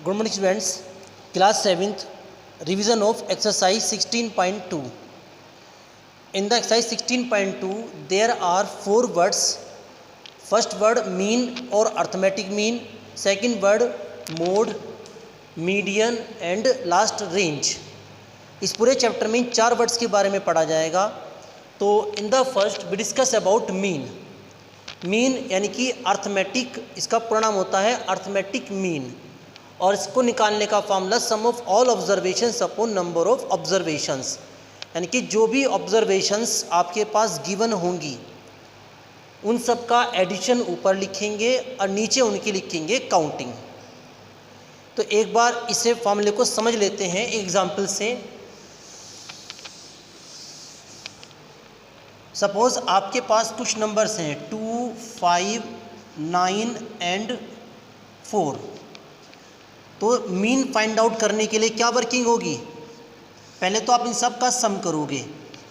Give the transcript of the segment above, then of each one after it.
Good morning students, class 7th, revision of exercise 16.2. In the exercise 16.2 there are 4 words. First word mean or arithmetic mean, second word mode, median and last range. इस पूरे chapter में 4 words के बारे में पढ़ा जाएगा. तो in the first we discuss about mean. Mean यानी कि अर्थमेटिक, इसका पूरा नाम होता है अर्थमेटिक मीन, और इसको निकालने का formula sum of all observations upon number of observations, यानी कि जो भी ऑब्जर्वेशंस आपके पास गिवन होंगी उन सब का एडिशन ऊपर लिखेंगे और नीचे उनकी लिखेंगे काउंटिंग. तो एक बार इसे फार्मूले को समझ लेते हैं एग्जाम्पल से. सपोज आपके पास कुछ नंबर्स हैं 2, 5, 9 एंड 4. तो मीन फाइंड आउट करने के लिए क्या वर्किंग होगी? पहले तो आप इन सब का सम करोगे.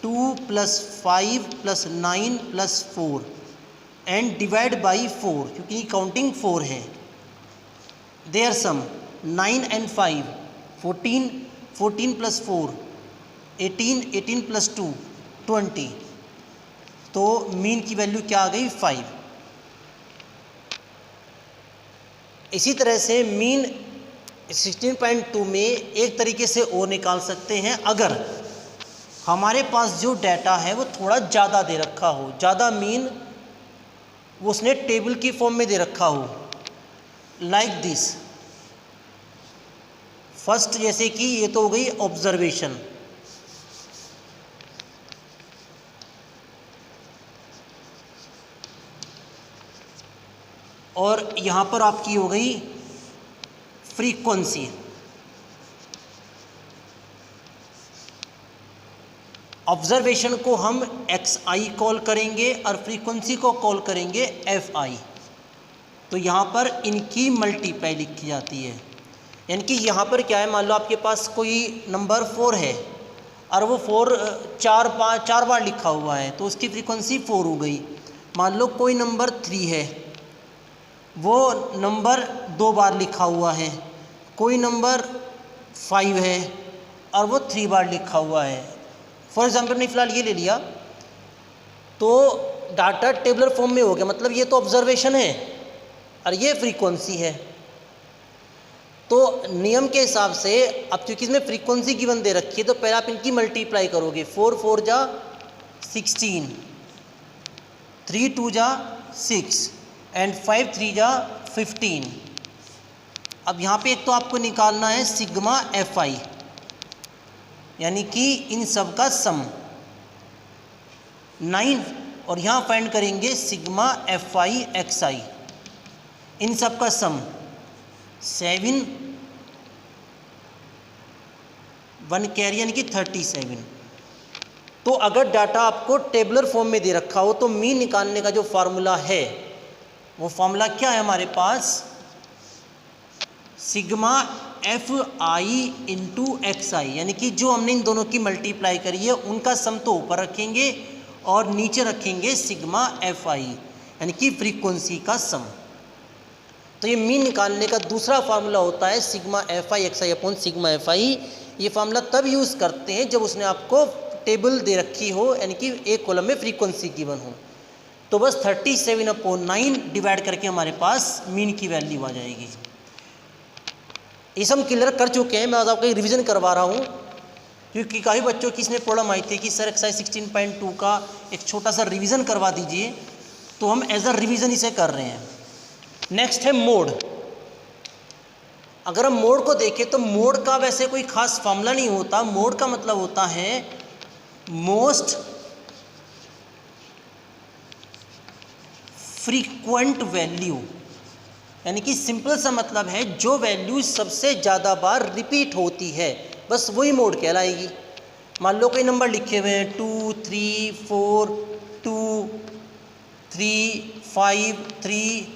2 + 5 + 9 + 4 एंड डिवाइड बाई 4, क्योंकि काउंटिंग 4 है. There sum 9 and 5 14, 14 + 4 18, 18 + 2 20. तो मीन की वैल्यू क्या आ गई? 5. इसी तरह से मीन 16.2 में एक तरीके से और निकाल सकते हैं. अगर हमारे पास जो डाटा है वो थोड़ा ज़्यादा दे रखा हो, ज़्यादा मीन वो उसने टेबल की फॉर्म में दे रखा हो, लाइक दिस. फर्स्ट जैसे कि ये तो हो गई ऑब्जर्वेशन, और यहाँ पर आपकी हो गई फ्रीक्वेंसी. ऑब्जर्वेशन को हम XI कॉल करेंगे और फ्रीक्वेंसी को कॉल करेंगे FI. तो यहाँ पर इनकी मल्टीप्लाई लिखी जाती है. यानी कि यहाँ पर क्या है, मान लो आपके पास कोई नंबर 4 है और वो 4 4 बार लिखा हुआ है, तो उसकी फ्रीक्वेंसी 4 हो गई. मान लो कोई नंबर 3 है, वो नंबर 2 बार लिखा हुआ है. कोई नंबर 5 है और वो 3 बार लिखा हुआ है. फॉर एग्जाम्पल ने फिलहाल ये ले लिया, तो डाटा टेबलर फॉर्म में हो गया. मतलब ये तो ऑब्जर्वेशन है और ये फ्रीक्वेंसी है. तो नियम के हिसाब से अब क्योंकि इसमें फ्रीक्वेंसी गिवन दे रखी है, तो पहले आप इनकी मल्टीप्लाई करोगे. 4 4 जा 16, 3 2 जा 6 एंड 5 3 जा 15. अब यहाँ पे एक तो आपको निकालना है सिग्मा FI, यानी कि इन सब का सम 9, और यहाँ फाइंड करेंगे सिग्मा FI XI, इन सब का सम 7 1 कैरी, यानी कि 37. तो अगर डाटा आपको टेबलर फॉर्म में दे रखा हो तो मीन निकालने का जो फार्मूला है वो फार्मूला क्या है हमारे पास? सिग्मा FI इंटू XI, यानी कि जो हमने इन दोनों की मल्टीप्लाई करी है उनका सम तो ऊपर रखेंगे और नीचे रखेंगे सिग्मा FI, यानी कि फ्रीक्वेंसी का सम. तो ये मीन निकालने का दूसरा फार्मूला होता है sigma FI XI upon sigma FI. ये फार्मूला तब यूज़ करते हैं जब उसने आपको टेबल दे रखी हो, यानी कि एक कॉलम में फ्रीक्वेंसी गिवन हो. तो बस 37/9 डिवाइड करके हमारे पास मीन की वैल्यू आ जाएगी. ये सब क्लियर कर चुके हैं. मैं आज आपको रिवीजन करवा रहा हूँ क्योंकि काफ़ी बच्चों की इसमें प्रॉब्लम आई थी कि सर एक्सरसाइज 16.2 का एक छोटा सा रिवीजन करवा दीजिए. तो हम एज अ रिवीजन इसे कर रहे हैं. नेक्स्ट है मोड. अगर हम मोड को देखें तो मोड का वैसे कोई खास फार्मूला नहीं होता. मोड का मतलब होता है मोस्ट फ्रीक्वेंट वैल्यू, यानी कि सिंपल सा मतलब है जो वैल्यू सबसे ज़्यादा बार रिपीट होती है, बस वही मोड कहलाएगी. मान लो कोई नंबर लिखे हुए हैं 2 3 4 2 3 5 3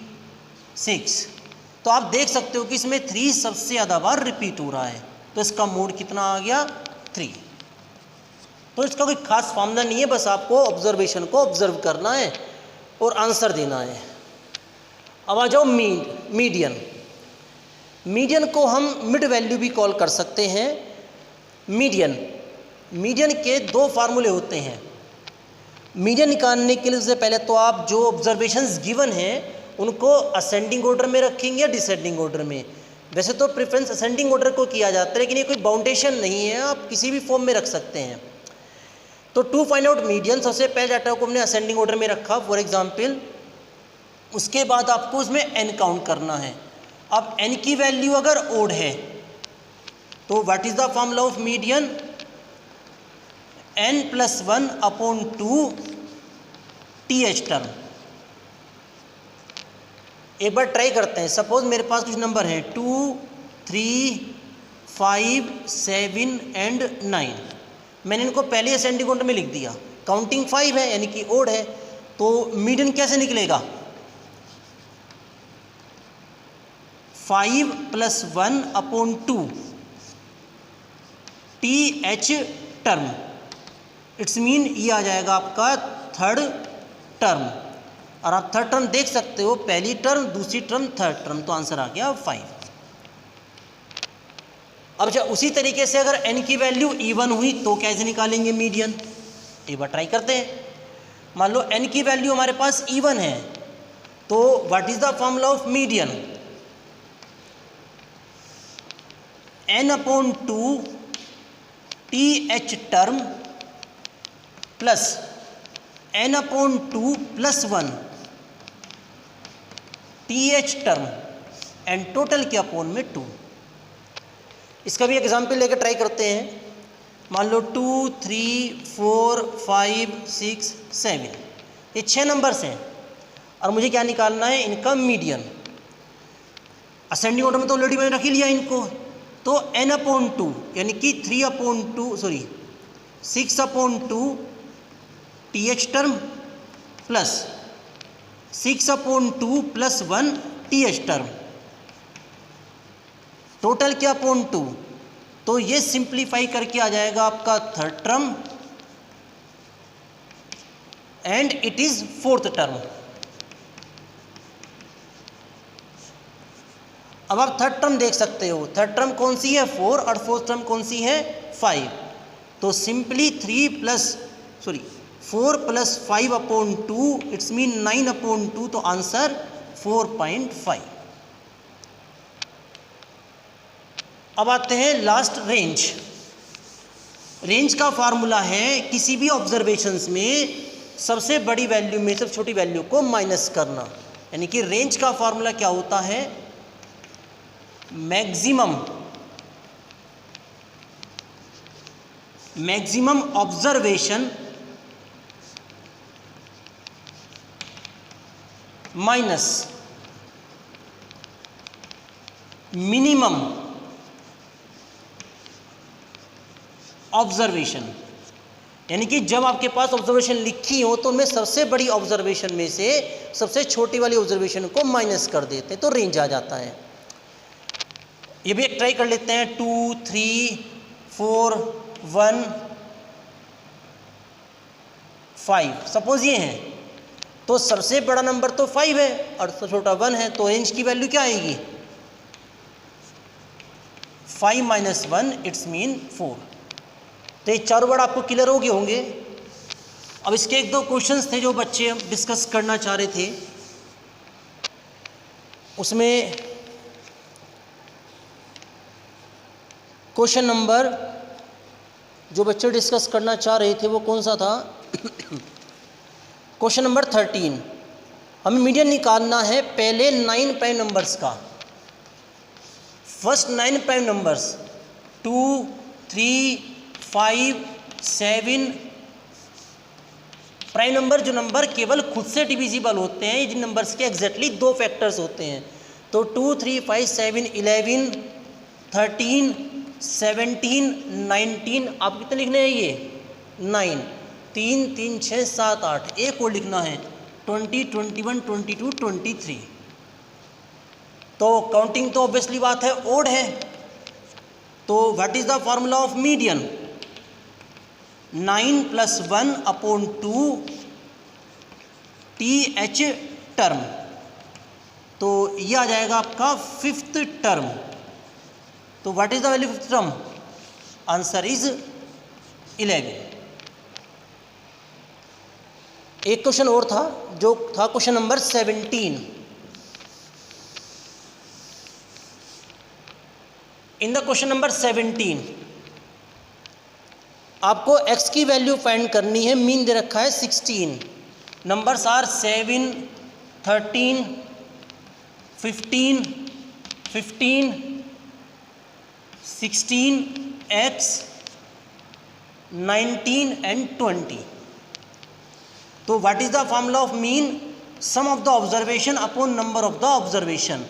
6, तो आप देख सकते हो कि इसमें 3 सबसे ज़्यादा बार रिपीट हो रहा है. तो इसका मोड कितना आ गया? 3. तो इसका कोई खास फार्मूला नहीं है, बस आपको ऑब्जर्वेशन को ऑब्जर्व करना है और आंसर देना है. अब आ जाओ मीडियन. मीडियन को हम मिड वैल्यू भी कॉल कर सकते हैं। मीडियन के दो फार्मूले होते हैं। मीडियन निकालने के लिए सबसे पहले तो आप जो ऑब्जर्वेशंस गिवन हैं उनको असेंडिंग ऑर्डर में रखेंगे या डिसेंडिंग ऑर्डर में। वैसे तो प्रेफरेंस असेंडिंग ऑर्डर को किया जाता है, लेकिन ये कोई बाउंडेशन नहीं है, आप किसी भी फॉर्म में रख सकते हैं। तो टू फाइंड आउट मीडियन, सबसे पहले डाटा को हमने असेंडिंग ऑर्डर में रखा फॉर एग्जांपल। उसके बाद आपको उसमें n काउंट करना है। अब n की वैल्यू अगर ओड है तो what is the formula of median? n+1/2 th term. एक बार ट्राई करते हैं। सपोज मेरे पास कुछ नंबर हैं 2, 3, 5, 7 एंड 9। मैंने इनको पहले असेंडिंग ऑर्डर में लिख दिया। काउंटिंग 5 है यानी कि ओड है, तो मीडियन कैसे निकलेगा? 5+1/2 th टर्म। इट्स मीन ये आ जाएगा आपका थर्ड टर्म। और आप थर्ड टर्म देख सकते हो, पहली टर्म, दूसरी टर्म, थर्ड टर्म, तो आंसर आ गया 5। अब जब उसी तरीके से अगर n की वैल्यू इवन हुई तो कैसे निकालेंगे मीडियन? एक बार ट्राई करते हैं। मान लो n की वैल्यू हमारे पास इवन है, तो what is the formula of median? n/2 th term plus n/2 + 1 th term and total के अपॉन में 2। इसका भी एग्जाम्पल लेकर ट्राई करते हैं। मान लो 2, 3, 4, 5, 6, 7, ये 6 नंबर्स हैं और मुझे क्या निकालना है? इनका मीडियन। असेंडिंग ऑर्डर में तो ऑलरेडी मैंने रख ही लिया इनको, तो n/2 यानी कि 6/2 th term plus 6/2 + 1 th term, total क्या अपॉन 2। तो ये सिंप्लीफाई करके आ जाएगा आपका third term and it is fourth term. अब आप थर्ड टर्म देख सकते हो। थर्ड टर्म कौन सी है? 4, और फोर्थ टर्म कौन सी है? 5। तो सिंपली 4 + 5/2 इट्स मीन 9/2, तो आंसर 4.5। अब आते हैं लास्ट रेंज का फार्मूला है किसी भी ऑब्जर्वेशंस में सबसे बड़ी वैल्यू में सबसे छोटी वैल्यू को माइनस करना। यानी कि रेंज का फार्मूला क्या होता है? Maximum observation minus minimum observation. यानी कि जब आपके पास ऑब्जर्वेशन लिखी हो तो उनमें सबसे बड़ी ऑब्जर्वेशन में से सबसे छोटी वाली ऑब्जर्वेशन को माइनस कर देते हैं, तो रेंज आ जाता है। ये भी एक ट्राई कर लेते हैं। 2, 3, 4, 1, 5 सपोज ये है, तो सबसे बड़ा नंबर तो 5 है और सबसे छोटा 1 है, तो रेंज की वैल्यू क्या आएगी? 5 - 1 इट्स मीन 4। तो ये चारों वर्ड आपको क्लियर हो गए होंगे। अब इसके एक दो क्वेश्चंस थे जो बच्चे डिस्कस करना चाह रहे थे। उसमें क्वेश्चन नंबर जो बच्चे डिस्कस करना चाह रहे थे वो कौन सा था? Question number 13। हमें मीडियन निकालना है पहले 9 प्राइम नंबर्स का। First 9 prime numbers 2, 3, 5, 7 prime number, जो नंबर केवल खुद से डिविजिबल होते हैं, जिन नंबर्स के एग्जैक्टली 2 फैक्टर्स होते हैं। तो 2, 3, 5, 7, 11, 13, 17, 19। आप कितने लिखने हैं? ये 9, 3, 3, 6, 7, 8। एक और लिखना है 20, 21, 22, 23। तो काउंटिंग तो ऑब्वियसली बात है ओड है, तो what is the formula of median? 9 + 1/2 th term. तो ये आ जाएगा आपका फिफ्थ टर्म। तो what is the value of term? Answer is 11। एक क्वेश्चन और था जो था question number 17। In the question number 17 आपको x की वैल्यू फाइंड करनी है। मीन दे रखा है 16। Numbers are 7, 13, 15, 15, 16, x, 19 and 20। तो what is the formula of mean? Sum of the observation upon number of the observation.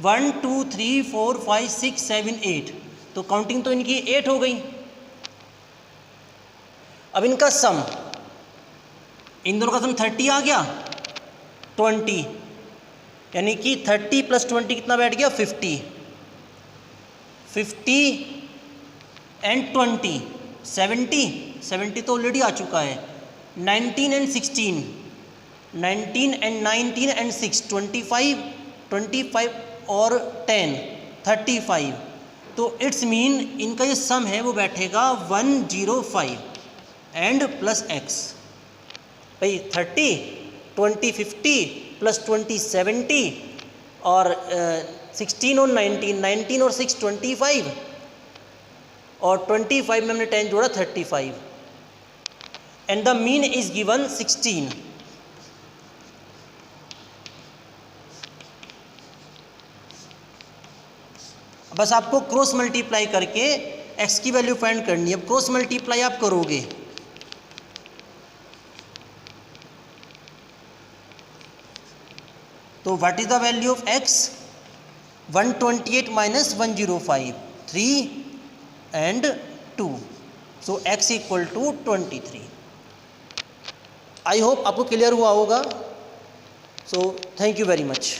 1 2 3 4 5 6 7 8। तो काउंटिंग तो इनकी 8 हो गई। अब इनका सम, इन दोनों का सम 30 आ गया, 20, यानी कि 30 + 20 कितना बैठ गया? 50। 50 एंड 20 70। 70 तो ऑलरेडी आ चुका है। 19 एंड 16, 19 एंड 19 एंड 6 25, 25 और 10 35। तो इट्स मीन इनका जो सम है वो बैठेगा 105 एंड प्लस x। भाई 30, 20 50 + 20 70 और 16 और 19, 19 और 6 25 और 25 में हमने 10 जोड़ा 35 and the mean is given 16। बस आपको क्रॉस मल्टीप्लाई करके x की वैल्यू फाइंड करनी है। अब क्रॉस मल्टीप्लाई आप करोगे तो what is the value of x? 128 - 105, 3 and 2। So x = 23। I hope आपको क्लियर हुआ होगा। So thank you very much.